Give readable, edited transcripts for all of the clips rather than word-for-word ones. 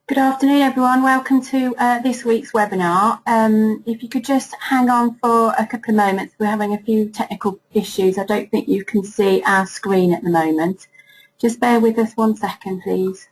Good afternoon everyone, welcome to this week's webinar. If you could just hang on for a couple of moments, we're having a few technical issues. I don't think you can see our screen at the moment. Just bear with us 1 second please.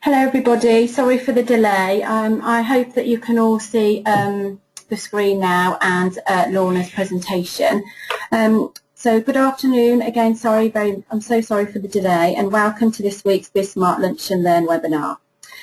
Hello everybody, sorry for the delay. I hope that you can all see the screen now and Launa's presentation. So good afternoon again, I'm so sorry for the delay and welcome to this week's BizSmart Lunch and Learn webinar.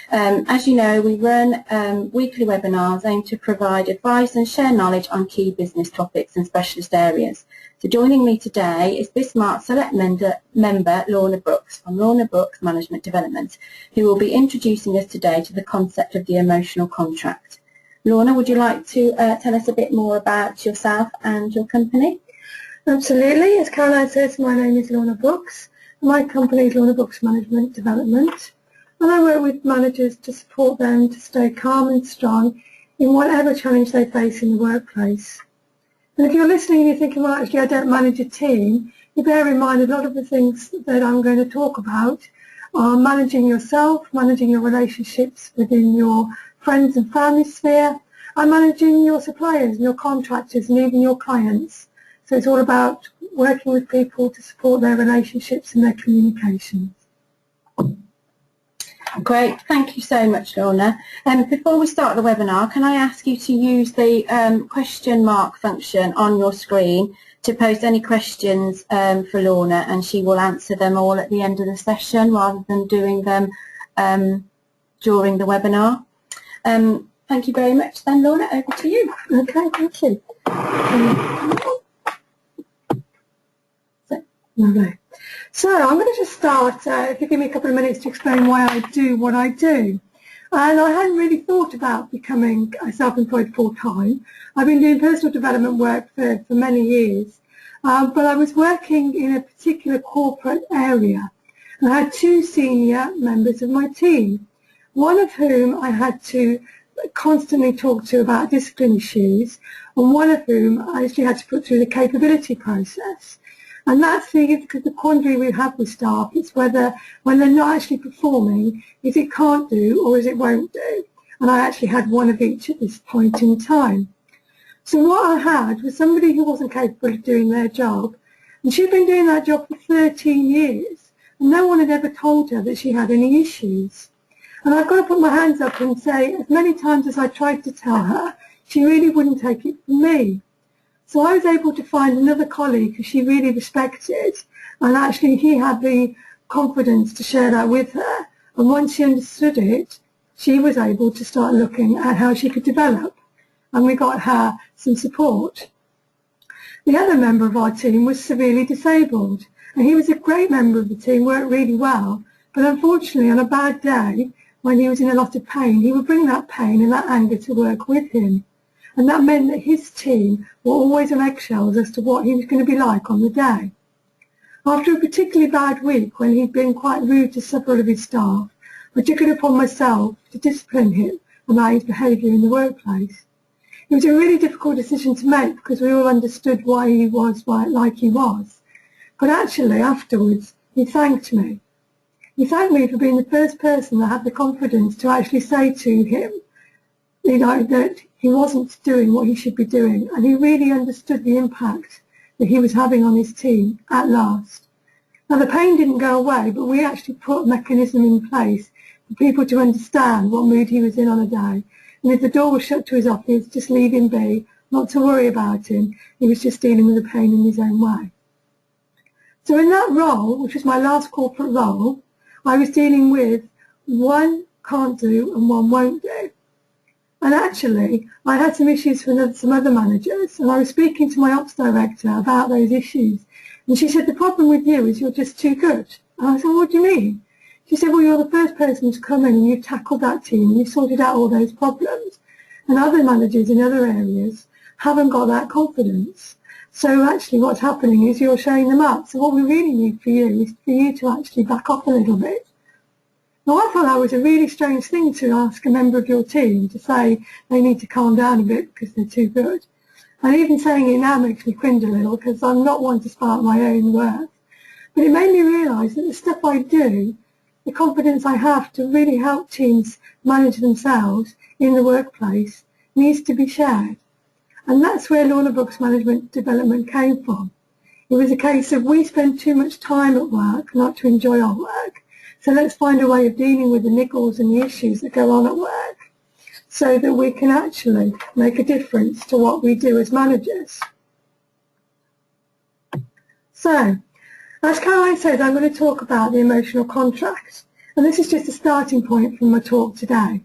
As you know, we run weekly webinars aimed to provide advice and share knowledge on key business topics and specialist areas. So joining me today is BizSmart Select member Launa Brooks from Launa Brooks Management Development, who will be introducing us today to the concept of the emotional contract. Launa, would you like to tell us a bit more about yourself and your company? Absolutely. As Caroline says, my name is Launa Brooks. My company is Launa Brooks Management Development, and I work with managers to support them to stay calm and strong in whatever challenge they face in the workplace. And if you're listening and you're thinking, well, actually I don't manage a team, you bear in mind a lot of the things that I'm going to talk about are managing yourself, managing your relationships within your friends and family sphere, and managing your suppliers and your contractors and even your clients. So it's all about working with people to support their relationships and their communications. Great, thank you so much, Launa. Before we start the webinar, can I ask you to use the question mark function on your screen to post any questions for Launa, and she will answer them all at the end of the session rather than doing them during the webinar. Thank you very much then, Launa, over to you. Okay, thank you. So I'm going to just start, if you give me a couple of minutes to explain why I do what I do. And I hadn't really thought about becoming self-employed full-time. I've been doing personal development work for many years, but I was working in a particular corporate area, and I had two senior members of my team, one of whom I had to constantly talk to about discipline issues, and one of whom I actually had to put through the capability process. And that's the quandary we have with staff. It's whether, when they're not actually performing, is it can't do or is it won't do. And I actually had one of each at this point in time. So what I had was somebody who wasn't capable of doing their job, and she'd been doing that job for 13 years, and no one had ever told her that she had any issues. And I've got to put my hands up and say, as many times as I tried to tell her, she really wouldn't take it from me. So I was able to find another colleague who she really respected, and actually he had the confidence to share that with her. And once she understood it, she was able to start looking at how she could develop, and we got her some support. The other member of our team was severely disabled, And he was a great member of the team, worked really well, but unfortunately on a bad day, when he was in a lot of pain, he would bring that pain and that anger to work with him. And that meant that his team were always on eggshells as to what he was going to be like on the day. After a particularly bad week, when he'd been quite rude to several of his staff, I took it upon myself to discipline him about his behaviour in the workplace. It was a really difficult decision to make because we all understood why he was like he was. But actually, afterwards, he thanked me. He thanked me for being the first person that had the confidence to actually say to him, that he wasn't doing what he should be doing, and he really understood the impact that he was having on his team at last. Now, the pain didn't go away, but we actually put a mechanism in place for people to understand what mood he was in on a day. And if the door was shut to his office, just leave him be, not to worry about him. He was just dealing with the pain in his own way. So in that role, which was my last corporate role, I was dealing with one can't do and one won't do. And actually, I had some issues with some other managers, and I was speaking to my ops director about those issues. And she said, the problem with you is you're just too good. And I said, what do you mean? She said, well, you're the first person to come in and you've tackled that team and you've sorted out all those problems. And other managers in other areas haven't got that confidence. So actually what's happening is you're showing them up. So what we really need for you is for you to actually back off a little bit. Now, I thought that was a really strange thing to ask a member of your team to say they need to calm down a bit because they're too good. And even saying it now makes me cringe a little because I'm not one to spout my own worth. But it made me realise that the stuff I do, the confidence I have to really help teams manage themselves in the workplace needs to be shared. And that's where Launa Brooks Management Development came from. It was a case of we spend too much time at work not to enjoy our work. So let's find a way of dealing with the niggles and the issues that go on at work so that we can actually make a difference to what we do as managers. So, as Caroline said, I'm going to talk about the emotional contract. And this is just a starting point from my talk today.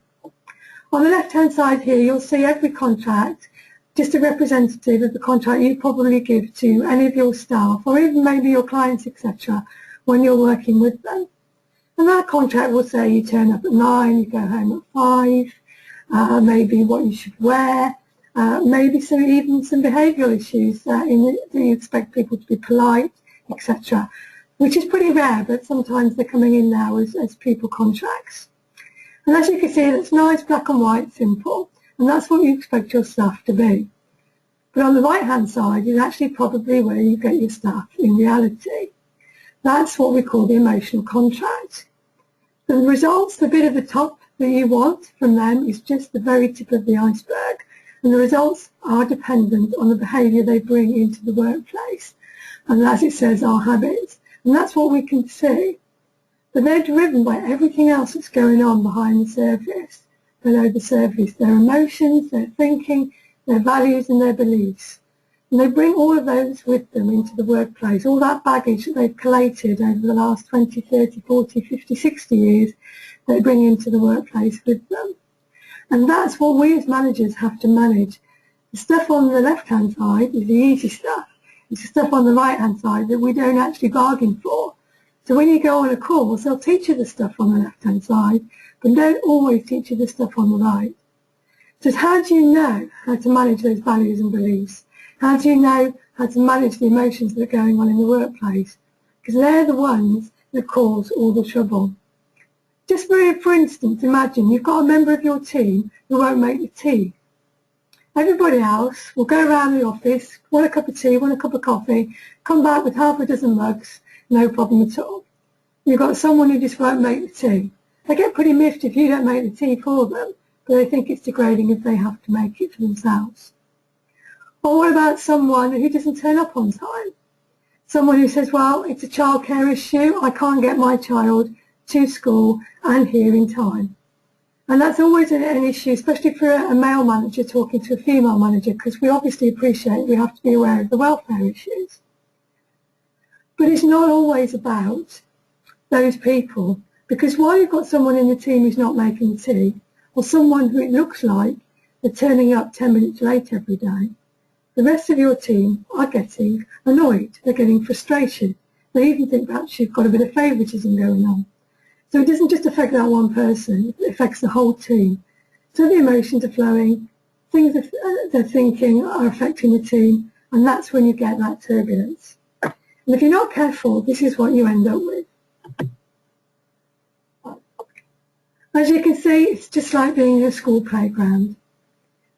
On the left-hand side here, you'll see every contract, just a representative of the contract you probably give to any of your staff or even maybe your clients, etc., when you're working with them. And that contract will say you turn up at 9, you go home at 5, maybe what you should wear, maybe even some behavioural issues that you expect people to be polite, etc., which is pretty rare, but sometimes they're coming in now as people contracts. And as you can see, it's nice, black and white, simple, and that's what you expect your staff to be. But on the right-hand side is actually probably where you get your staff in reality. That's what we call the emotional contract. The results, the bit at the top that you want from them is just the very tip of the iceberg. And the results are dependent on the behaviour they bring into the workplace. And as it says, our habits. And that's what we can see. But they're driven by everything else that's going on behind the surface, below the surface. Their emotions, their thinking, their values and their beliefs. And they bring all of those with them into the workplace, all that baggage that they've collated over the last 20, 30, 40, 50, 60 years, they bring into the workplace with them. And that's what we as managers have to manage. The stuff on the left-hand side is the easy stuff. It's the stuff on the right-hand side that we don't actually bargain for. So when you go on a course, they'll teach you the stuff on the left-hand side, but don't always teach you the stuff on the right. So how do you know how to manage those values and beliefs? How do you know how to manage the emotions that are going on in the workplace? Because they're the ones that cause all the trouble. Just for instance, imagine you've got a member of your team who won't make the tea. Everybody else will go around the office, want a cup of tea, want a cup of coffee, come back with half a dozen mugs, no problem at all. You've got someone who just won't make the tea. They get pretty miffed if you don't make the tea for them, but they think it's degrading if they have to make it for themselves. Or what about someone who doesn't turn up on time? Someone who says, well, it's a childcare issue, I can't get my child to school and here in time. And that's always an issue, especially for a male manager talking to a female manager, because we obviously appreciate we have to be aware of the welfare issues. But it's not always about those people, because while you've got someone in the team who's not making the tea, or someone who it looks like they're turning up 10 minutes late every day, the rest of your team are getting annoyed, they're getting frustrated, They even think perhaps you've got a bit of favouritism going on. So it doesn't just affect that one person, it affects the whole team. So the emotions are flowing, things they're thinking are affecting the team, and that's when you get that turbulence. And if you're not careful, this is what you end up with. As you can see, it's just like being in a school playground.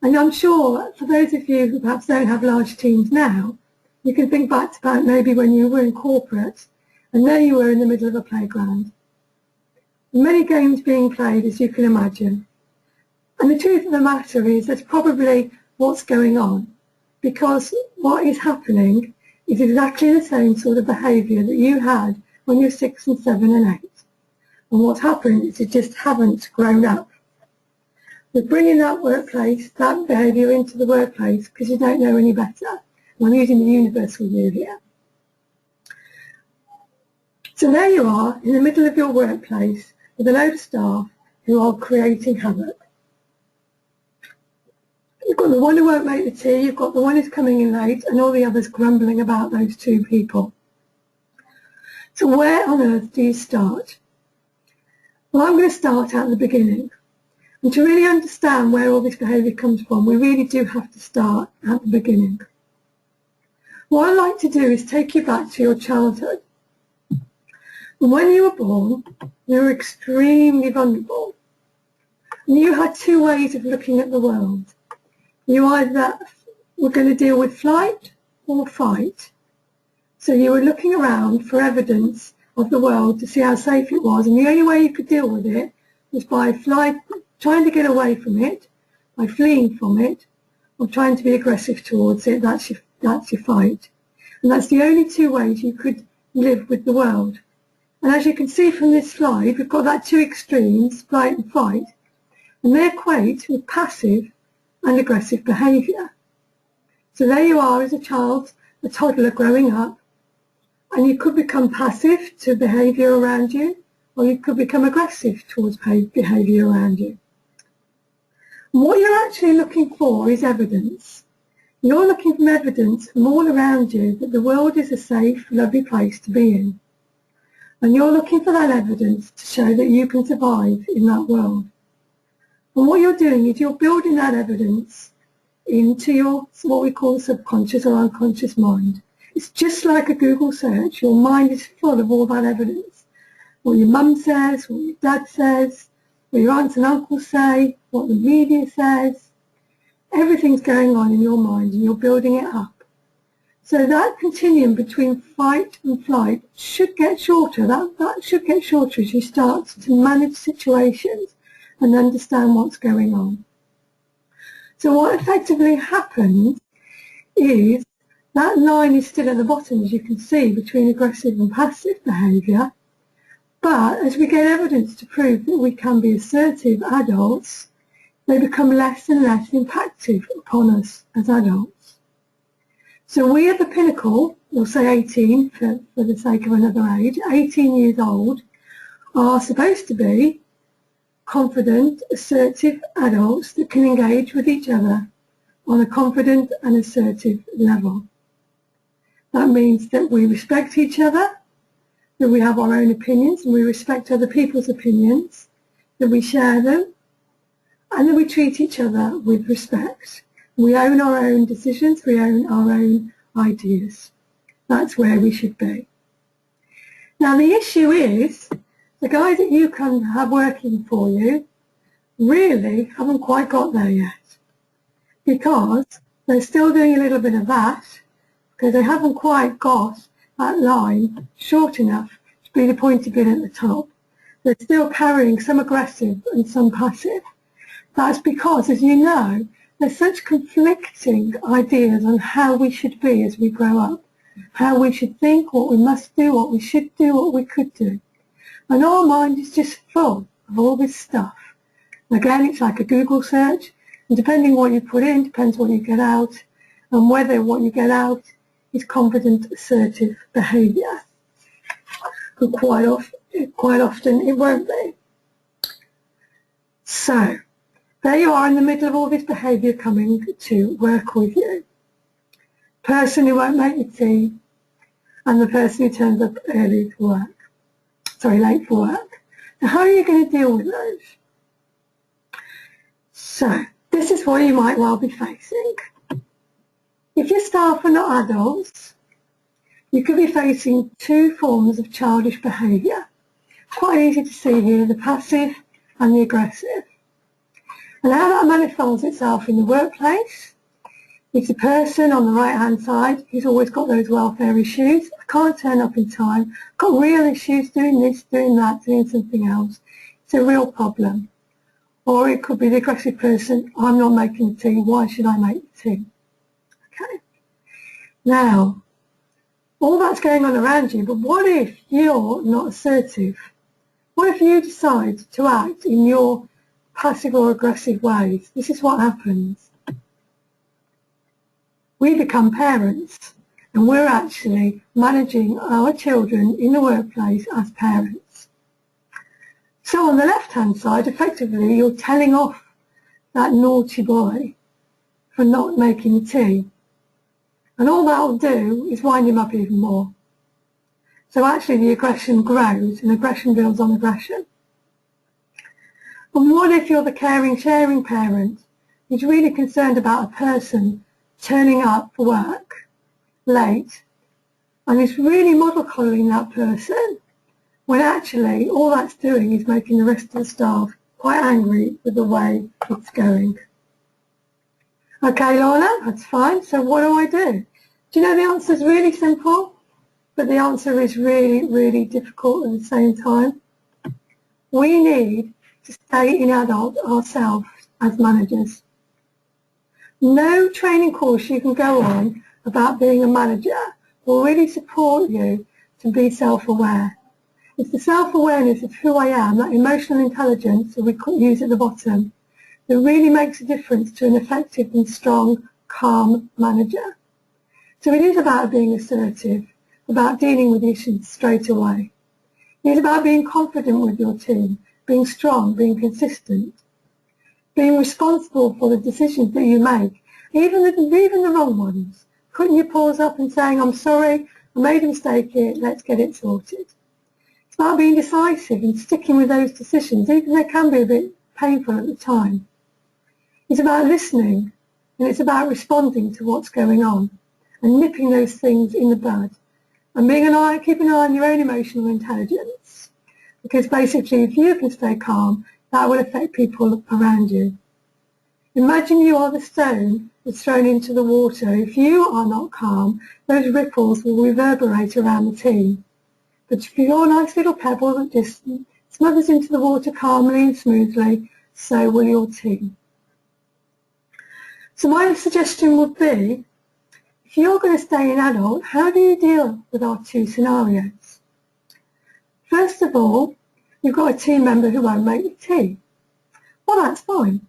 And I'm sure for those of you who perhaps don't have large teams now, you can think back to about maybe when you were in corporate, and there you were in the middle of a playground. Many games being played, as you can imagine. And the truth of the matter is that's probably what's going on, because what is happening is exactly the same sort of behaviour that you had when you were 6 and 7 and 8. And what's happened is you just haven't grown up. We're bringing that workplace, that behaviour into the workplace because you don't know any better. And I'm using the universal you here. So there you are in the middle of your workplace with a load of staff who are creating havoc. You've got the one who won't make the tea, you've got the one who's coming in late, and all the others grumbling about those two people. So where on earth do you start? Well, I'm going to start at the beginning. And to really understand where all this behaviour comes from, we really do have to start at the beginning. What I'd like to do is take you back to your childhood. And when you were born, you were extremely vulnerable. And you had two ways of looking at the world. You either were going to deal with flight or fight. So you were looking around for evidence of the world to see how safe it was, and the only way you could deal with it was by trying to get away from it, by fleeing from it, or trying to be aggressive towards it. That's your fight. And that's the only two ways you could live with the world. And as you can see from this slide, we've got that two extremes, flight and fight, and they equate with passive and aggressive behaviour. So there you are as a child, a toddler growing up, and you could become passive to behaviour around you, or you could become aggressive towards behaviour around you. And what you're actually looking for is evidence. You're looking for evidence from all around you that the world is a safe, lovely place to be in. And you're looking for that evidence to show that you can survive in that world. And what you're doing is you're building that evidence into your, what we call subconscious or unconscious mind. It's just like a Google search. Your mind is full of all that evidence. What your mum says, what your dad says, what your aunts and uncles say, what the media says. Everything's going on in your mind and you're building it up. So that continuum between fight and flight should get shorter. That should get shorter as you start to manage situations and understand what's going on. So what effectively happens is that line is still at the bottom, as you can see, between aggressive and passive behaviour. But as we get evidence to prove that we can be assertive adults, they become less and less impactful upon us as adults. So we at the pinnacle, we'll say 18 for the sake of another age, 18 years old, are supposed to be confident, assertive adults that can engage with each other on a confident and assertive level. That means that we respect each other, that we have our own opinions and we respect other people's opinions, that we share them, and that we treat each other with respect. We own our own decisions, we own our own ideas. That's where we should be. Now the issue is, the guys that you can have working for you really haven't quite got there yet, because they're still doing a little bit of that, because they haven't quite got that line short enough to be the pointy bit at the top. They're still carrying some aggressive and some passive. That's because, as you know, there's such conflicting ideas on how we should be as we grow up, how we should think, what we must do, what we should do, what we could do. And our mind is just full of all this stuff. Again, it's like a Google search, and depending what you put in, depends what you get out, and whether what you get out is confident, assertive behaviour. But quite often it won't be. So, there you are in the middle of all this behaviour coming to work with you. Person who won't make the tea, and the person who turns up late for work. Now, how are you going to deal with those? So, this is what you might well be facing. If your staff are not adults, you could be facing two forms of childish behaviour. Quite easy to see here, the passive and the aggressive. And how that manifests itself in the workplace, it's a person on the right-hand side who's always got those welfare issues. I can't turn up in time. I've got real issues doing this, doing that, doing something else. It's a real problem. Or it could be the aggressive person, I'm not making the tea, why should I make the tea? Okay. Now, all that's going on around you, but what if you're not assertive? What if you decide to act in your passive or aggressive ways? This is what happens. We become parents, and we're actually managing our children in the workplace as parents. So on the left-hand side, effectively, you're telling off that naughty boy for not making the tea. And all that will do is wind him up even more. So actually the aggression grows, and aggression builds on aggression. And what if you're the caring, sharing parent who's really concerned about a person turning up for work late, and is really model coddling that person, when actually all that's doing is making the rest of the staff quite angry with the way it's going? Okay, Launa, that's fine. So what do? Do you know the answer is really simple, but the answer is really, really difficult at the same time? We need to stay in adult ourselves as managers. No training course you can go on about being a manager will really support you to be self-aware. It's the self-awareness of who I am, that emotional intelligence that we could use at the bottom, that really makes a difference to an effective and strong, calm manager. So it is about being assertive, about dealing with issues straight away. It is about being confident with your team, being strong, being consistent, being responsible for the decisions that you make, even the wrong ones. Putting your paws up and saying, I'm sorry, I made a mistake here, let's get it sorted. It's about being decisive and sticking with those decisions, even though they can be a bit painful at the time. It's about listening, and it's about responding to what's going on and nipping those things in the bud, and keeping an eye on your own emotional intelligence, because basically if you can stay calm, that will affect people around you. Imagine you are the stone that's thrown into the water. If you are not calm, those ripples will reverberate around the team. But if you're a nice little pebble that just smothers into the water calmly and smoothly, so will your team. So my suggestion would be, if you're going to stay an adult, how do you deal with our two scenarios? First of all, you've got a team member who won't make the tea. Well, that's fine.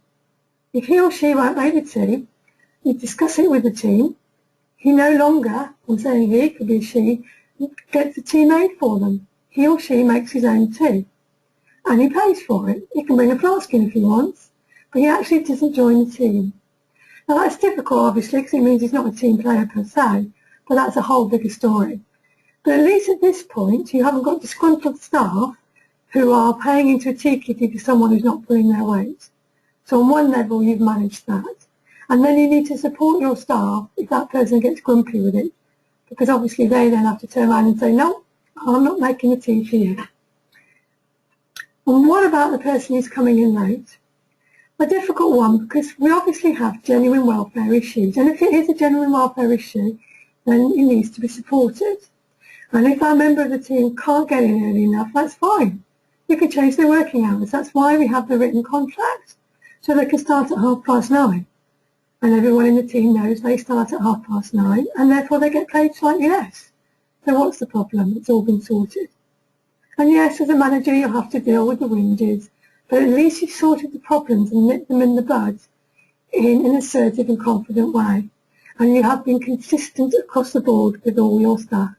If he or she won't make the tea, you discuss it with the team. He no longer, I'm saying he, could be she, gets the tea made for them. He or she makes his own tea, and he pays for it. He can bring a flask in if he wants, but he actually doesn't join the team. Now that's difficult, obviously, because it means he's not a team player per se, but that's a whole bigger story. But at least at this point, you haven't got disgruntled staff who are paying into a tea kitty for someone who's not pulling their weight. So on one level, you've managed that. And then you need to support your staff if that person gets grumpy with it, because obviously they then have to turn around and say, no, I'm not making the tea for you. And what about the person who's coming in late? A difficult one, because we obviously have genuine welfare issues, and if it is a genuine welfare issue, then it needs to be supported. And if our member of the team can't get in early enough, that's fine. You can change their working hours. That's why we have the written contract, so they can start at 9:30. And everyone in the team knows they start at 9:30, and therefore they get paid slightly less. So what's the problem? It's all been sorted. And yes, as a manager, you'll have to deal with the whinges, but at least you've sorted the problems and nipped them in the bud in an assertive and confident way. And you have been consistent across the board with all your staff.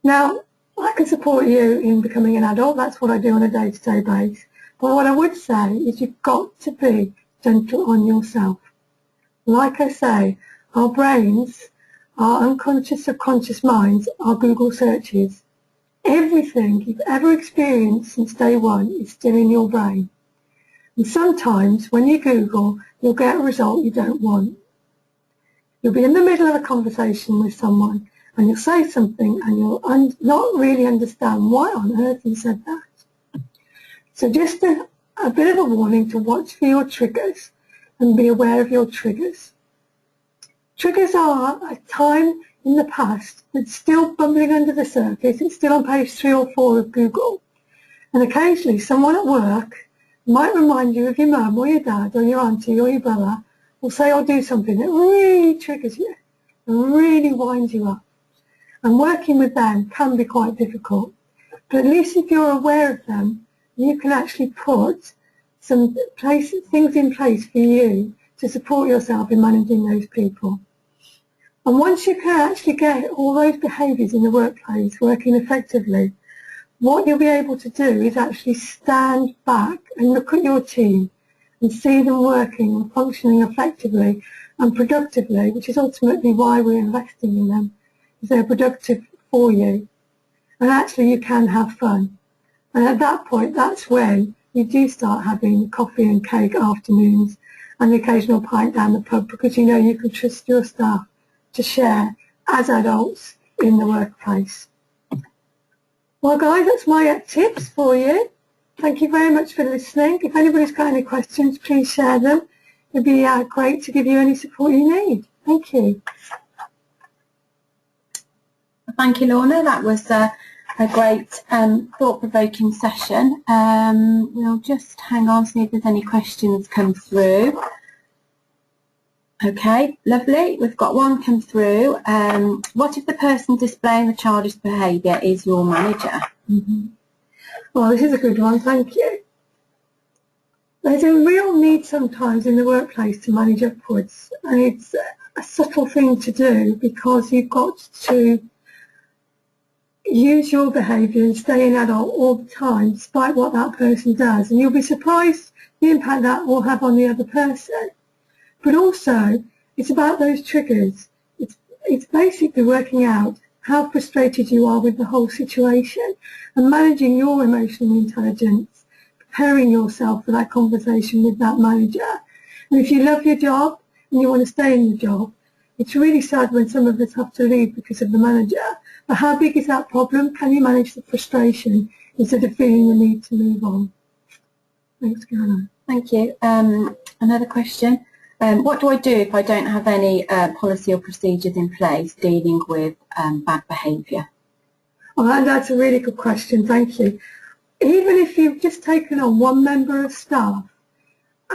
Now, I can support you in becoming an adult. That's what I do on a day-to-day basis. But what I would say is you've got to be gentle on yourself. Like I say, our brains our unconscious, subconscious minds, our Google searches. Everything you've ever experienced since day one is still in your brain. And sometimes when you Google, you'll get a result you don't want. You'll be in the middle of a conversation with someone and you'll say something and you'll not really understand why on earth you said that. So just a bit of a warning to watch for your triggers and be aware of your triggers. Triggers are a time in the past that's still bubbling under the surface. It's still on page 3 or 4 of Google. And occasionally someone at work might remind you of your mum or your dad or your auntie or your brother, will say or do something that really triggers you and really winds you up. And working with them can be quite difficult. But at least if you're aware of them, you can actually put some things in place for you to support yourself in managing those people. And once you can actually get all those behaviours in the workplace working effectively, what you'll be able to do is actually stand back and look at your team and see them working and functioning effectively and productively, which is ultimately why we're investing in them, is they're productive for you. And actually you can have fun. And at that point, that's when you do start having coffee and cake afternoons and the occasional pint down the pub, because you know you can trust your staff to share as adults in the workplace. Well guys, that's my tips for you. Thank you very much for listening. If anybody's got any questions, please share them. It'd be great to give you any support you need. Thank you. Thank you, Launa. That was a great thought-provoking session. We'll just hang on, see if there's any questions come through. Okay, lovely. We've got one come through. What if the person displaying the childish behaviour is your manager? Well, this is a good one, thank you. There's a real need sometimes in the workplace to manage upwards, and it's a subtle thing to do because you've got to use your behaviour and stay an adult all the time despite what that person does, and you'll be surprised the impact that will have on the other person. But also, it's about those triggers. It's basically working out how frustrated you are with the whole situation and managing your emotional intelligence, preparing yourself for that conversation with that manager. And if you love your job and you want to stay in the job, it's really sad when some of us have to leave because of the manager. But how big is that problem? Can you manage the frustration instead of feeling the need to move on? Thanks, Caroline. Thank you. Another question. What do I do if I don't have any policy or procedures in place dealing with bad behaviour? Well, that's a really good question, thank you. Even if you've just taken on one member of staff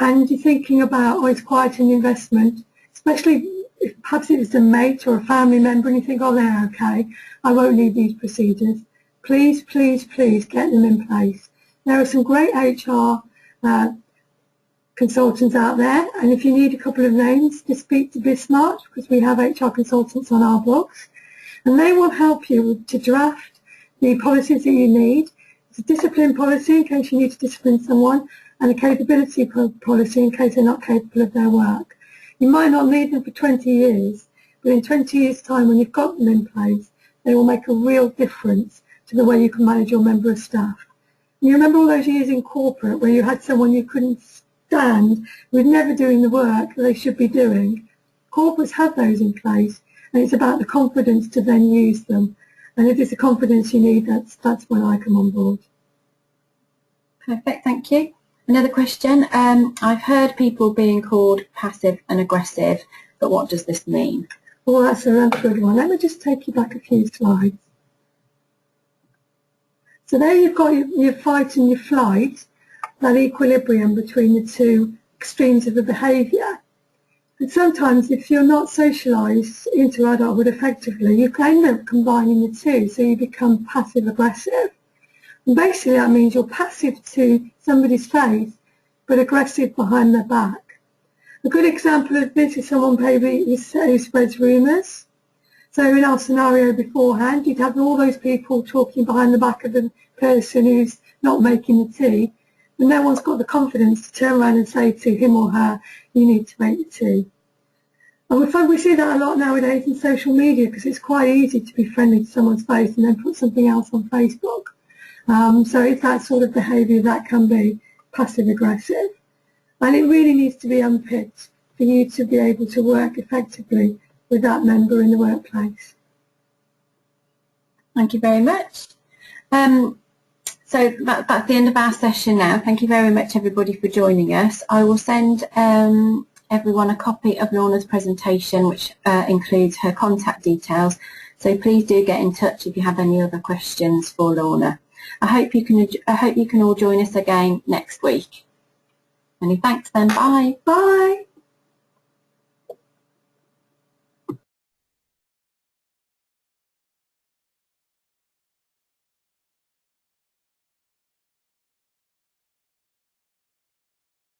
and you're thinking about, oh, it's quite an investment, especially if perhaps it's a mate or a family member and you think, oh, they're okay, I won't need these procedures, please, please, please get them in place. There are some great HR consultants out there, and if you need a couple of names, just speak to BizSmart, because we have HR consultants on our books, and they will help you to draft the policies that you need. It's a discipline policy in case you need to discipline someone, and a capability policy in case they're not capable of their work. You might not need them for 20 years, but in 20 years' time, when you've got them in place, they will make a real difference to the way you can manage your member of staff. And you remember all those years in corporate where you had someone you couldn't stand with never doing the work they should be doing. Corporates have those in place, and it's about the confidence to then use them. And if it's the confidence you need, that's when I come on board. Perfect, thank you. Another question. I've heard people being called passive and aggressive, but what does this mean? Well, that's a good one. Let me just take you back a few slides. So there you've got your fight and your flight, that equilibrium between the two extremes of the behaviour. And sometimes if you're not socialised into adulthood effectively, you can end up combining the two, so you become passive-aggressive. And basically that means you're passive to somebody's face, but aggressive behind their back. A good example of this is someone maybe who spreads rumours. So in our scenario beforehand, you'd have all those people talking behind the back of the person who's not making the tea, and no one's got the confidence to turn around and say to him or her, you need to make the tea. And we see that a lot nowadays in social media, because it's quite easy to be friendly to someone's face and then put something else on Facebook. So it's that sort of behaviour that can be passive-aggressive. And it really needs to be unpicked for you to be able to work effectively with that member in the workplace. Thank you very much. So that's the end of our session now. Thank you very much, everybody, for joining us. I will send everyone a copy of Launa's presentation, which includes her contact details. So please do get in touch if you have any other questions for Launa. I hope you can all join us again next week. Many thanks then. Bye. Bye.